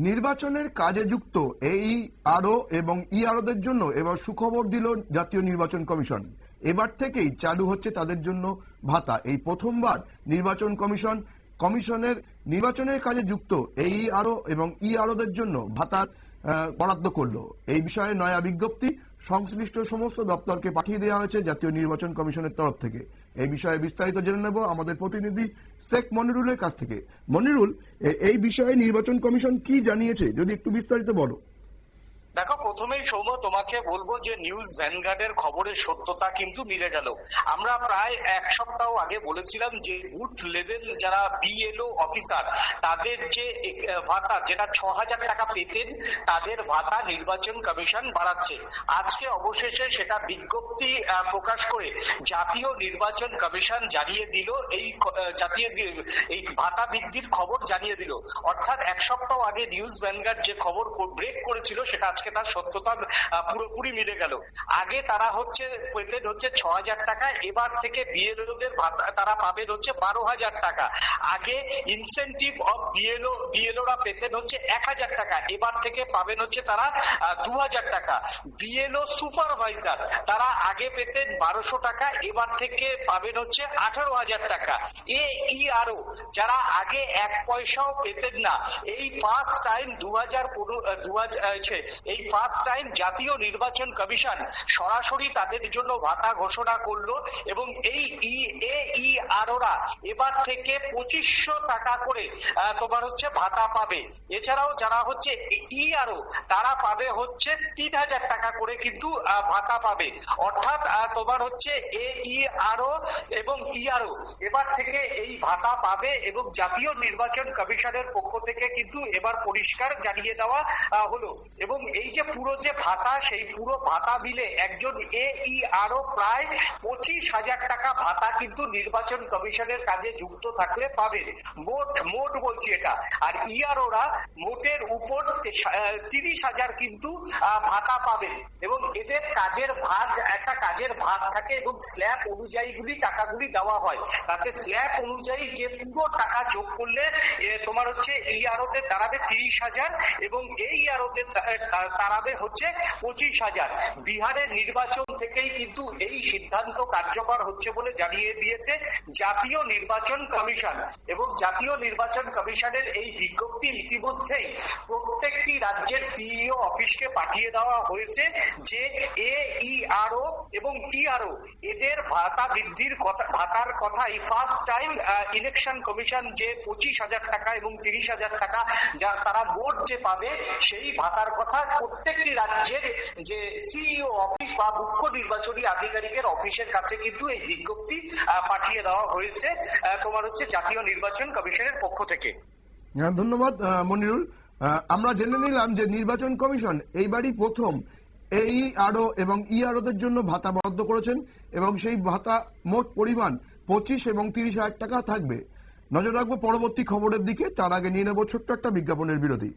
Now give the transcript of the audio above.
নির্বাচনের কাজে যুক্ত এই আরও এবং ইআরওদের জন্য এবার সুখবর দিল জাতীয় নির্বাচন কমিশন। এবার থেকেই চালু হচ্ছে তাদের জন্য ভাতা। এই প্রথমবার নির্বাচন কমিশনের নির্বাচনের কাজে যুক্ত এই আরও এবং ইআরওদের জন্য ভাতার বরাদ্দ করলো। এই বিষয়ে নয়া বিজ্ঞপ্তি সংশ্লিষ্ট সমস্ত দপ্তরকে পাঠিয়ে দেওয়া হয়েছে জাতীয় নির্বাচন কমিশনের তরফ থেকে। এই বিষয়ে বিস্তারিত জেনে নেব আমাদের প্রতিনিধি শেখ মনিরুলের কাছ থেকে। মনিরুল, এই বিষয়ে নির্বাচন কমিশন কি জানিয়েছে যদি একটু বিস্তারিত বলো। দেখো, প্রথমেই সৌম্য তোমাকে বলবো যে নিউজ ভ্যানগার্ডের খবরের সত্যতা কিন্তু মিলে গেল। আমরা প্রায় এক সপ্তাহ আগে বলেছিলাম যে বুথ লেভেল যারা বিএলও অফিসার তাদের যে ভাতা যেটা 6,000 টাকা পেতেন তাদের ভাতা নির্বাচন কমিশন বাড়াচ্ছে। আজকে অবশেষে সেটা বিজ্ঞপ্তি প্রকাশ করে জাতীয় নির্বাচন কমিশন জানিয়ে দিল, এই ভাতা বৃদ্ধির খবর জানিয়ে দিল। অর্থাৎ এক সপ্তাহ আগে নিউজ ভ্যানগার্ড যে খবর ব্রেক করেছিল সেটা আজকে তার সত্যতা পুরোপুরি মিলে গেল। আগে তারা পেতেন 6,000 টাকা, এবার থেকে বিএলওদের ভাতা তারা পাবেন 12,000 টাকা। আগে ইনসেনটিভ অফ বিএলওরা পেতেন 1,000 টাকা, এবার থেকে পাবেন তারা 2,000 টাকা। বিএলও সুপারভাইজার তারা আগে পেতেন 1,200 টাকা, এবার থেকে পাবেন 18,000 টাকা। ইআরও যারা আগে 1 পয়সাও পেতেন না, এই ফার্স্ট টাইম এই ফার্স্ট টাইম জাতীয় নির্বাচন কমিশন সরাসরি তাদের জন্য ভাতা ঘোষণা করলো এবং এই ইআরওরা এবার থেকে 2,500 টাকা করে তোমার ভাতা পাবে। এছাড়াও যারা ইআরও তারা পাবে 3,000 টাকা করে কিন্তু ভাতা পাবে। অর্থাৎ তোমার ইআরও এবং ইআরও এবার থেকে এই ভাতা পাবে এবং জাতীয় নির্বাচন কমিশনের পক্ষ থেকে কিন্তু এবার পরিষ্কার জানিয়ে দেওয়া হলো। এবং এই যে পুরো যে ভাতা, সেই পুরো ভাতা মিলে একজন ইআরও প্রায় 25,000 টাকা ভাতা কিন্তু নির্বাচন কমিশনের কাজে যুক্ত থাকলে পাবেন। মোট বলছি এটা। আর ইআরওরা মোটের উপর 30,000 কিন্তু ভাতা পাবেন এবং এদের একটা কাজের ভাগ থাকে এবং স্ল্যাব অনুযায়ী টাকাগুলি দেওয়া হয়। তাতে স্ল্যাব অনুযায়ী যে পুরো টাকা যোগ করলে তোমার ইআরওদের দাঁড়াবে 30,000 এবং ইআরওদের দাঁড়াবে 25,000। বিহারের নির্বাচন থেকেই কিন্তু এই সিদ্ধান্ত কার্যকর হচ্ছে বলে জানিয়ে দিয়েছে জাতীয় নির্বাচন কমিশন। এবং জাতীয় নির্বাচন কমিশনের এই বিজ্ঞপ্তি ইতিমধ্যেই প্রত্যেকটি রাজ্যের সিইও অফিসকে পাঠিয়ে দেওয়া হয়েছে যে ইআরও এবং ইআরও এদের ভাতা বৃদ্ধির ভাতার কথা এই ফার্স্ট টাইম ইলেকশন কমিশন যে 25,000 টাকা এবং 30,000 টাকা যা তারা মোট যে পাবে সেই ভাতার কথা প্রত্যেকটি রাজ্যের যে সিইও অফিস বা মুখ্য নির্বাচনী আধিকারিকের অফিসের কাছে কিন্তু এই বিজ্ঞপ্তি পাঠিয়ে দেওয়া হয়েছে তোমার জাতীয় নির্বাচন কমিশনের পক্ষ থেকে। ধন্যবাদ মনিরুল। আমরা জেনে নিলাম যে নির্বাচন কমিশন এইবারই প্রথম এই আরও এবং ইআরওদের জন্য ভাতা বরাদ্দ করেছেন এবং সেই ভাতা মোট পরিমাণ 25 এবং 30,000 টাকা থাকবে। নজর রাখবো পরবর্তী খবরের দিকে। তার আগে নিয়ে নেব ছোট্ট একটা বিজ্ঞাপনের বিরতি।